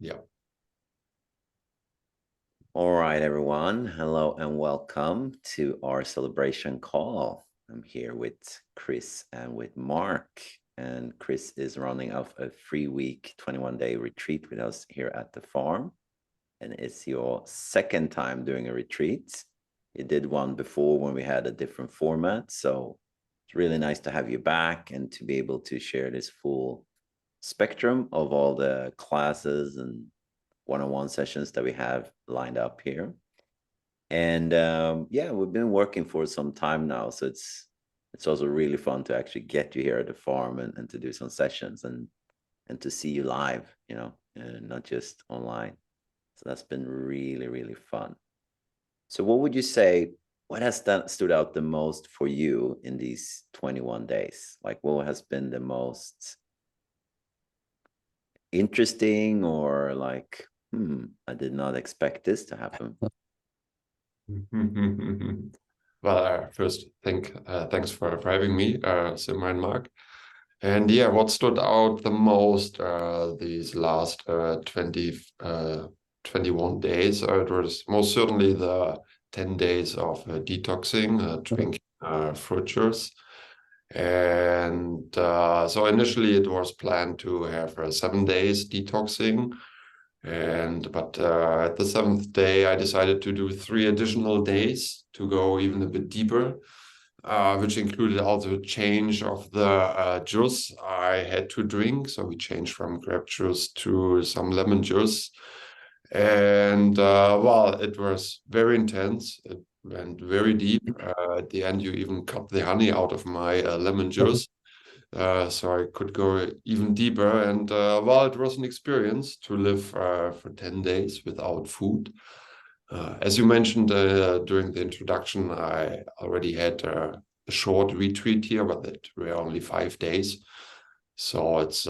Yeah. All right, everyone. Hello and welcome to our celebration call. I'm here with Chris and with Mark. And Chris is running off a 3-week, 21-day retreat with us here at the farm. And it's your second time doing a retreat. You did one before when we had a different format. So it's really nice to have you back and to be able to share this full spectrum of all the classes and one-on-one sessions that we have lined up here. And yeah, we've been working for some time now, so it's also really fun to actually get you here at the farm and to do some sessions and to see you live, and not just online. So that's been really, really fun. So what would you say, what has stood out the most for you in these 21 days? Like what has been the most interesting or like, I did not expect this to happen? Well, first, thanks for having me, Simon and Mark. And yeah, what stood out the most these last 21 days? It was most certainly the 10 days of detoxing, drinking fruit juice. And so initially it was planned to have 7 days detoxing. But at the 7th day, I decided to do 3 additional days to go even a bit deeper, which included also a change of the juice I had to drink. So we changed from grape juice to some lemon juice. And well, it was very intense. It went very deep. At the end, you even cut the honey out of my lemon juice. So I could go even deeper. And well, it was an experience to live for 10 days without food. As you mentioned during the introduction, I already had a short retreat here, but it were only 5 days. So it's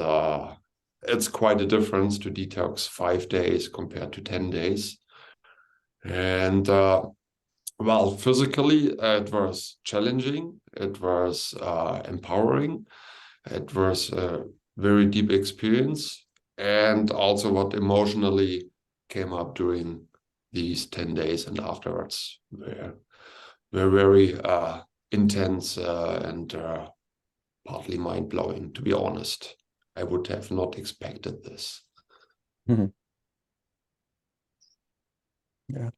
quite a difference to detox 5 days compared to 10 days. And well, physically, it was challenging. It was empowering. It was a very deep experience. And also what emotionally came up during these 10 days and afterwards were very intense and partly mind-blowing, to be honest. I would have not expected this. Yeah.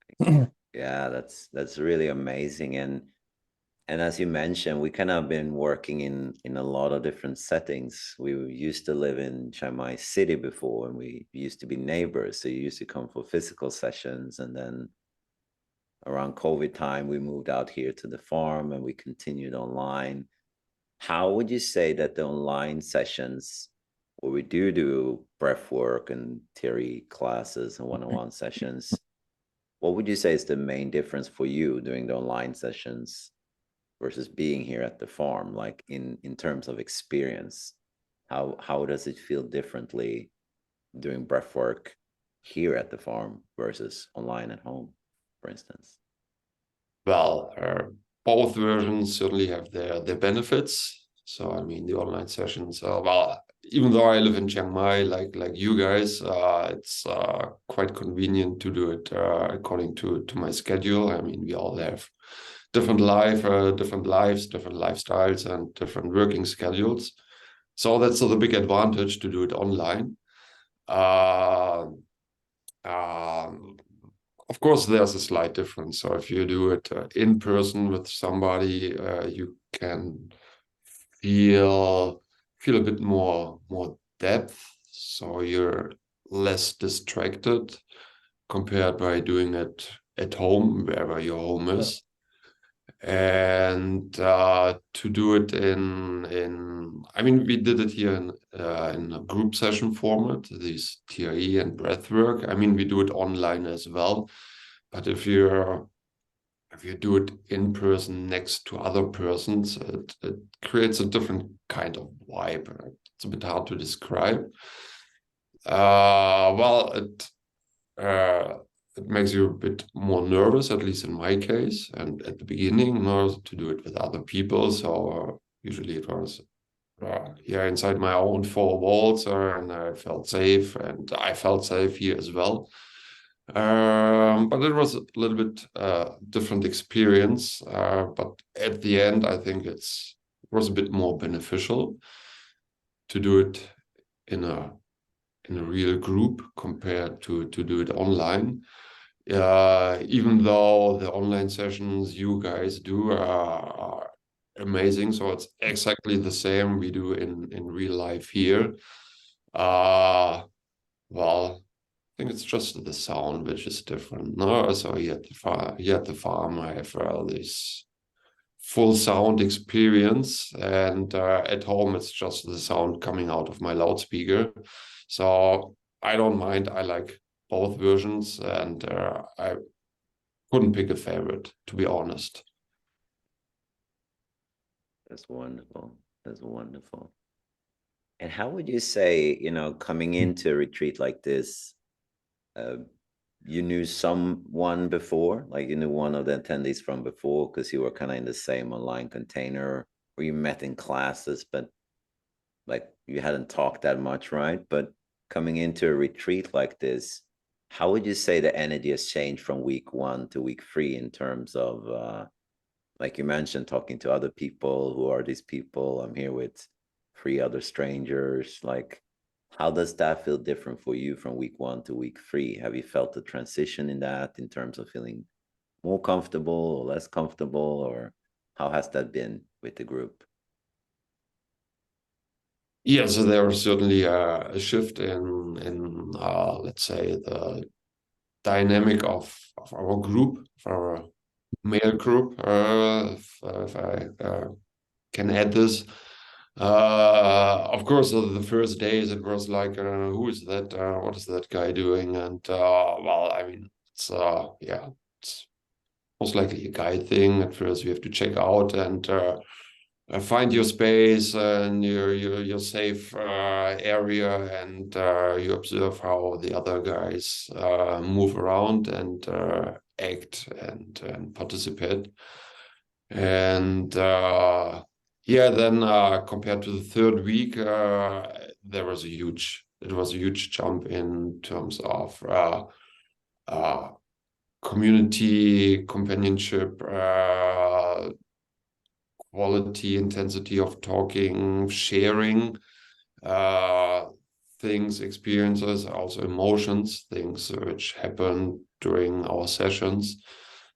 Yeah, that's really amazing. And as you mentioned, we kind of been working in a lot of different settings. We used to live in Chiang Mai City before, and we used to be neighbors. So you used to come for physical sessions, and then around COVID time, we moved out here to the farm, and we continued online. How would you say that the online sessions, where we do breath work and theory classes and one-on-one sessions, what would you say is the main difference for you during the online sessions versus being here at the farm, like in terms of experience? How does it feel differently doing breath work here at the farm versus online at home, for instance? Well, both versions certainly have their benefits. So, I mean, the online sessions, well, even though I live in Chiang Mai, like you guys, it's quite convenient to do it according to my schedule. I mean, we all have different different lives, different lifestyles, and different working schedules. So that's the big advantage to do it online. Uh, um, of course, there's a slight difference. So if you do it in person with somebody, you can feel a bit more depth. So you're less distracted compared by doing it at home, wherever your home is. And to do it I mean, we did it here in a group session format, these TRE and breathwork. I mean, we do it online as well. But if you do it in person next to other persons, it creates a different kind of vibe. It's a bit hard to describe. Well, it makes you a bit more nervous, at least in my case, and at the beginning, to do it with other people. So usually it was inside my own four walls, and I felt safe, and I felt safe here as well. But it was a little bit different experience. But at the end, I think it was a bit more beneficial to do it in a real group compared to do it online. Even though the online sessions you guys do are amazing, so it's exactly the same we do in real life here. Well, I think it's just the sound which is different. No, so here at the farm, I have this full sound experience, and at home it's just the sound coming out of my loudspeaker. So I don't mind. I like both versions, and I couldn't pick a favorite, to be honest. That's wonderful. That's wonderful. And how would you say, coming into a retreat like this, you knew someone before, like you knew one of the attendees from before because you were kind of in the same online container, or you met in classes, but like you hadn't talked that much, right? But coming into a retreat like this, how would you say the energy has changed from week 1 to week 3 in terms of, like you mentioned, talking to other people? Who are these people? I'm here with 3 other strangers. Like, how does that feel different for you from week 1 to week 3? Have you felt the transition in that in terms of feeling more comfortable or less comfortable, or how has that been with the group? Yeah, so there was certainly a shift in let's say the dynamic of our group, of our male group, if I can add this. Of course, the first days it was like, who is that? What is that guy doing? And well, I mean, it's most likely a guy thing. At first, you have to check out and find your space and your safe area, and you observe how the other guys move around and act and participate. And then compared to the third week, it was a huge jump in terms of community, companionship, quality, intensity of talking, sharing things, experiences, also emotions, things which happen during our sessions.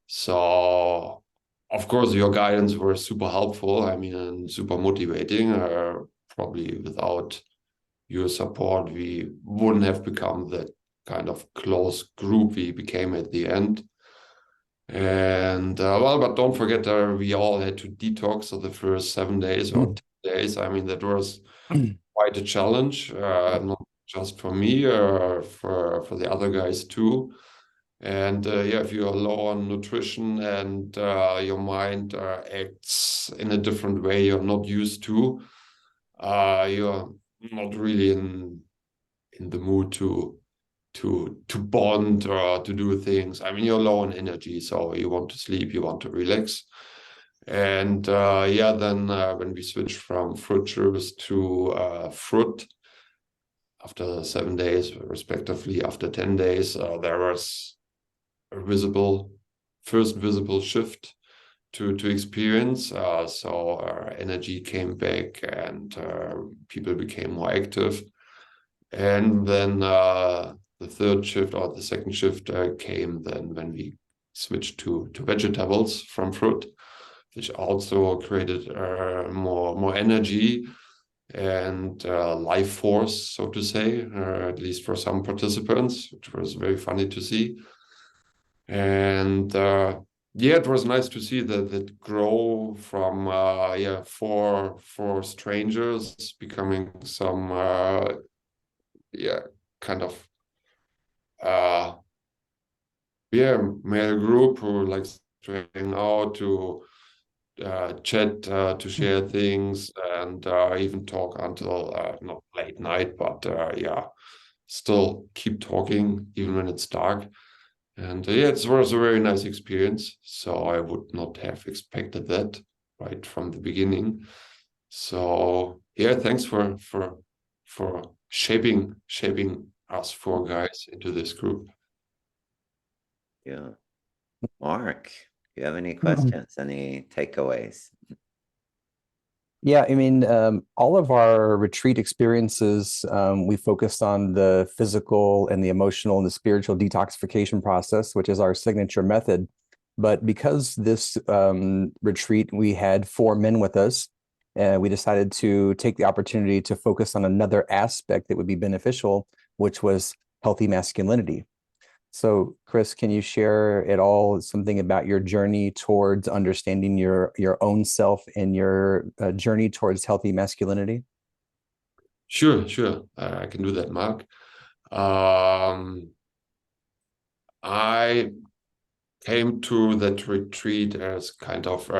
So, of course, your guidance were super helpful. I mean, and super motivating. Probably without your support, we wouldn't have become that kind of close group we became at the end. And but don't forget, we all had to detox for the first 7 days or 10 days. I mean, that was quite a challenge, not just for me, for the other guys too. And if you're low on nutrition and your mind acts in a different way you're not used to, you're not really in the mood to bond or to do things. I mean, you're low on energy, so you want to sleep, you want to relax. And then when we switched from fruit juice to fruit after 7 days, respectively, after 10 days, there was a first visible shift to experience. So energy came back, and people became more active. And then the third shift or the second shift came then when we switched to vegetables from fruit, which also created more energy and life force, so to say, at least for some participants, which was very funny to see. And it was nice to see that grow from four strangers becoming some kind of male group who likes to hang out, to chat, to share things, and even talk until not late night, but still keep talking even when it's dark. And it was a very nice experience. So I would not have expected that right from the beginning. So yeah, thanks for shaping us four guys into this group. Yeah. Mark, do you have any questions, any takeaways? Yeah, I mean, all of our retreat experiences, we focused on the physical and the emotional and the spiritual detoxification process, which is our signature method. But because this retreat, we had four men with us, we decided to take the opportunity to focus on another aspect that would be beneficial, which was healthy masculinity. So, Chris, can you share at all something about your journey towards understanding your own self and your journey towards healthy masculinity? Sure. I can do that, Mark. I came to that retreat as kind of,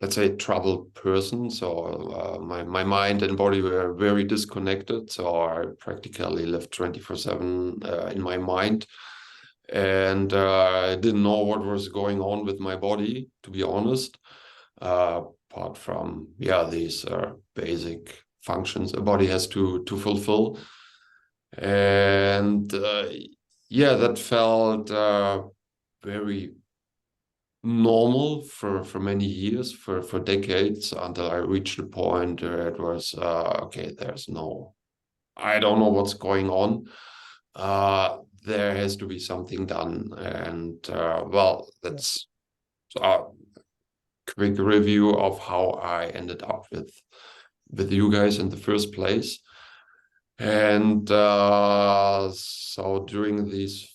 let's say, troubled person. So my mind and body were very disconnected. So I practically lived 24/7 in my mind. And I didn't know what was going on with my body, to be honest, apart from, these basic functions a body has to fulfill. And that felt very normal for many years, for decades, until I reached the point where it was, okay, I don't know what's going on. There has to be something done. And that's a quick review of how I ended up with you guys in the first place. And so during these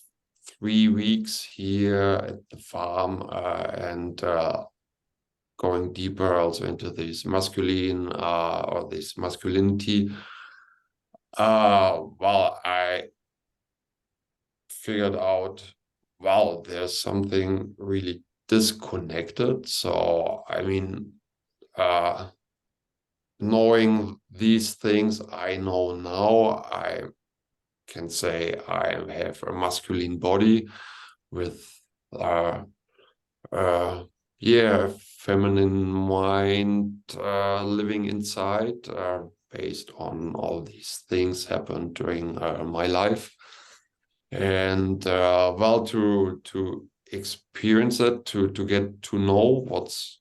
3 weeks here at the farm, and going deeper also into this masculine or this masculinity, I figured out, there's something really disconnected. So, I mean, knowing these things I know now, I can say I have a masculine body with feminine mind living inside, based on all these things happened during my life. And to experience it, to get to know what's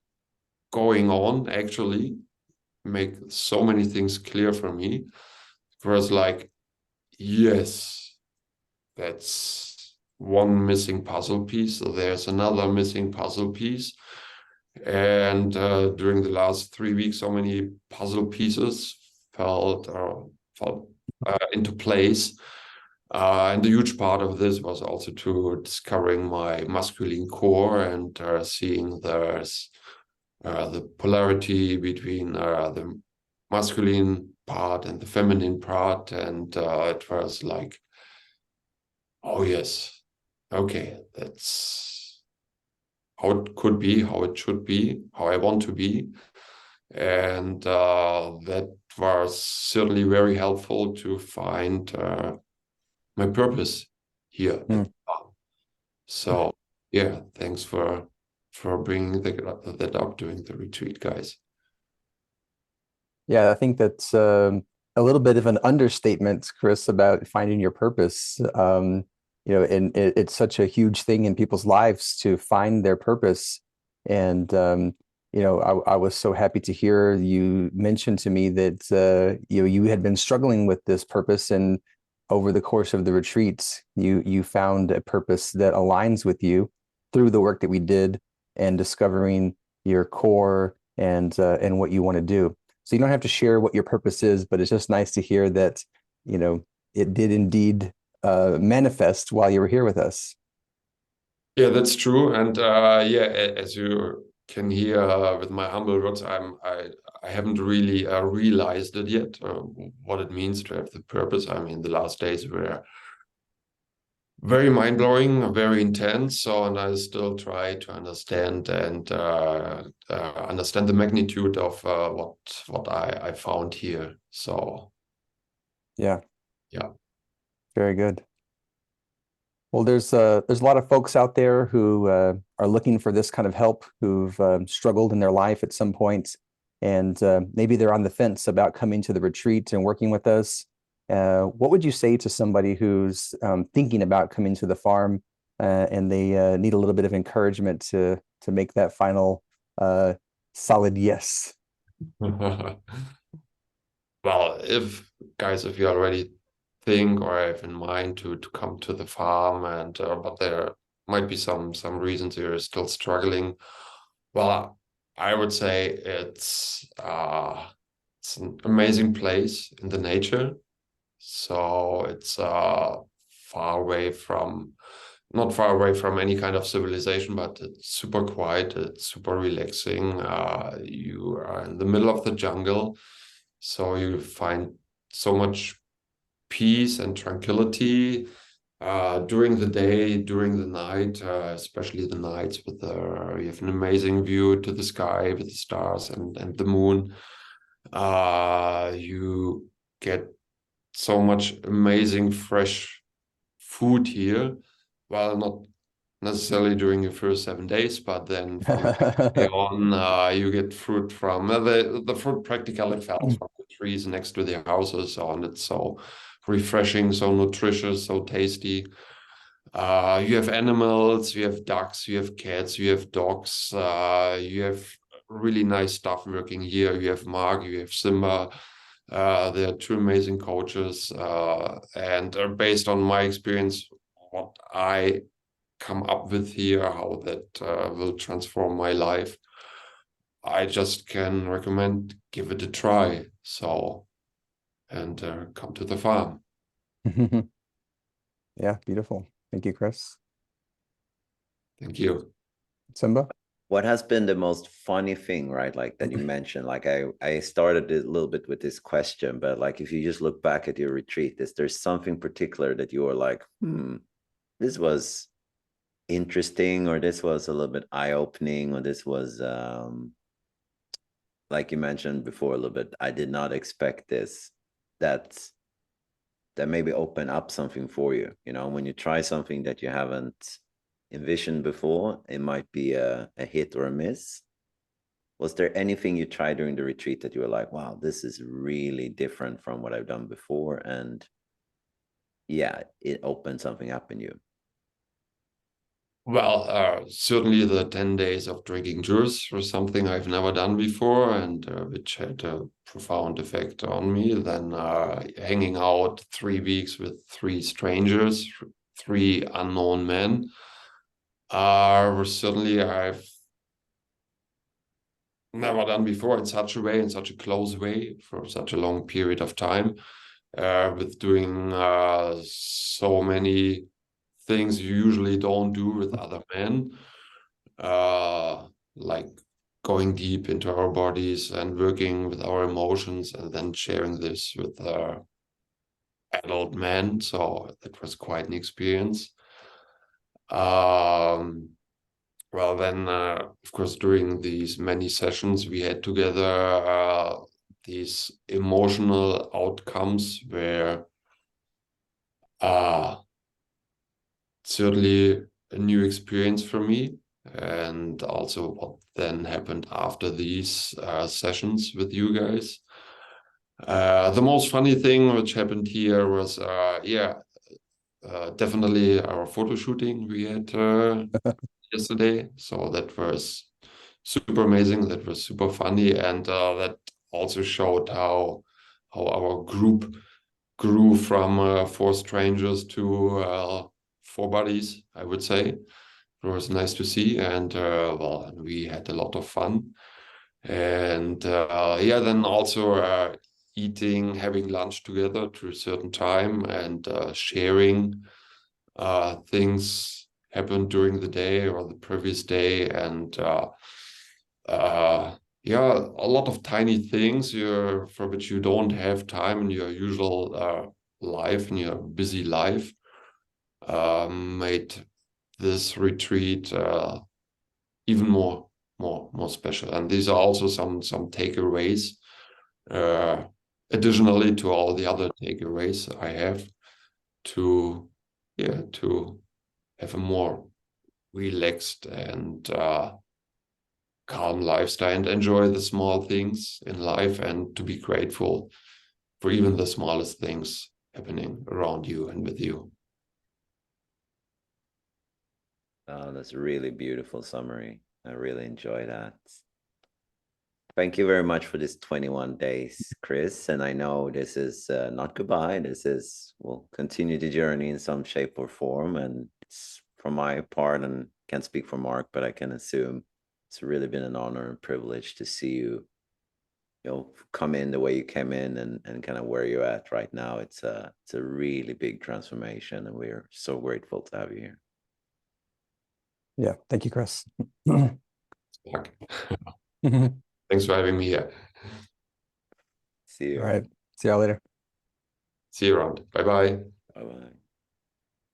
going on, actually make so many things clear for me. It was like, yes, that's one missing puzzle piece. So there's another missing puzzle piece. And during the last 3 weeks, so many puzzle pieces fell into place. And a huge part of this was also to discovering my masculine core and seeing there's the polarity between the masculine part and the feminine part. And it was like, oh, yes, okay, that's how it could be, how it should be, how I want to be. And that was certainly very helpful to find my purpose here at the farm. So thanks for bringing that up during the retreat, guys. Yeah, I think that's a little bit of an understatement, Chris, about finding your purpose. And it's such a huge thing in people's lives to find their purpose. And I was so happy to hear you mention to me that you had been struggling with this purpose, and over the course of the retreats, you found a purpose that aligns with you through the work that we did and discovering your core and what you want to do. So you don't have to share what your purpose is, but it's just nice to hear that, it did indeed manifest while you were here with us. Yeah, that's true. And as you can hear with my humble words, I haven't really realized it yet, what it means to have the purpose. I mean, the last days were very mind-blowing, very intense. So, and I still try to understand and understand the magnitude of what I found here. So, Yeah, yeah. very good. Well, there's a lot of folks out there who are looking for this kind of help, who've struggled in their life at some point, and maybe they're on the fence about coming to the retreat and working with us. What would you say to somebody who's thinking about coming to the farm and they need a little bit of encouragement to make that final solid yes? Well, if you already think or have in mind to come to the farm, and but there might be some reasons you're still struggling, well, I would say it's an amazing place in the nature. So it's not far away from any kind of civilization, but it's super quiet, it's super relaxing. You are in the middle of the jungle, so you find so much peace and tranquility during the day, during the night, especially the nights with you have an amazing view to the sky with the stars and the moon. You get so much amazing fresh food here. Well, not necessarily during your first 7 days, but then from day on, you get fruit from the fruit practically falls from the trees next to the houses, and it's so refreshing, so nutritious, so tasty. You have animals, you have ducks, you have cats, you have dogs, you have really nice stuff working here. You have Mark, you have Simba. They are two amazing coaches, and based on my experience, what I come up with here, how that will transform my life, I just can recommend give it a try. So, and come to the farm. Yeah, beautiful. Thank you, Chris. Thank you. Simba? What has been the most funny thing, right? Like that you mentioned, like I started a little bit with this question, but like if you just look back at your retreat, is there something particular that you were like, this was interesting, or this was a little bit eye-opening, or this was like you mentioned before a little bit, I did not expect this, that maybe open up something for you, you know, when you try something that you haven't envisioned before, it might be a hit or a miss. Was there anything you tried during the retreat that you were like, wow, this is really different from what I've done before, and yeah, it opened something up in you? Well, certainly the 10 days of drinking juice was something I've never done before, and which had a profound effect on me. Then hanging out 3 weeks with 3 strangers, 3 unknown men, was certainly I've never done before in such a way, in such a close way, for such a long period of time, with doing so many things you usually don't do with other men, like going deep into our bodies and working with our emotions, and then sharing this with adult men. So that was quite an experience. Well, then, of course, during these many sessions we had together, these emotional outcomes were certainly a new experience for me, and also what then happened after these sessions with you guys. The most funny thing which happened here was, definitely our photo shooting we had yesterday. So that was super amazing. That was super funny, and that also showed how our group grew from 4 strangers to 4 buddies, I would say. It was nice to see, and well, we had a lot of fun. And yeah, then also having lunch together to a certain time, and sharing things happened during the day or the previous day, and yeah, a lot of tiny things for which you don't have time in your usual life, in your busy life, made this retreat even more special. And these are also some takeaways, additionally to all the other takeaways I have, to have a more relaxed and calm lifestyle and enjoy the small things in life, and to be grateful for even the smallest things happening around you and with you. That's a really beautiful summary. I really enjoy that. Thank you very much for this 21 days, Chris. And I know this is not goodbye. This is, we'll continue the journey in some shape or form. And it's from my part, and can't speak for Mark, but I can assume it's really been an honor and privilege to see you, come in the way you came in, and kind of where you're at right now. It's a really big transformation, and we're so grateful to have you here. Yeah. Thank you, Chris. Thanks for having me here. See you. All right. See y'all later. See you around. Bye-bye. Bye-bye.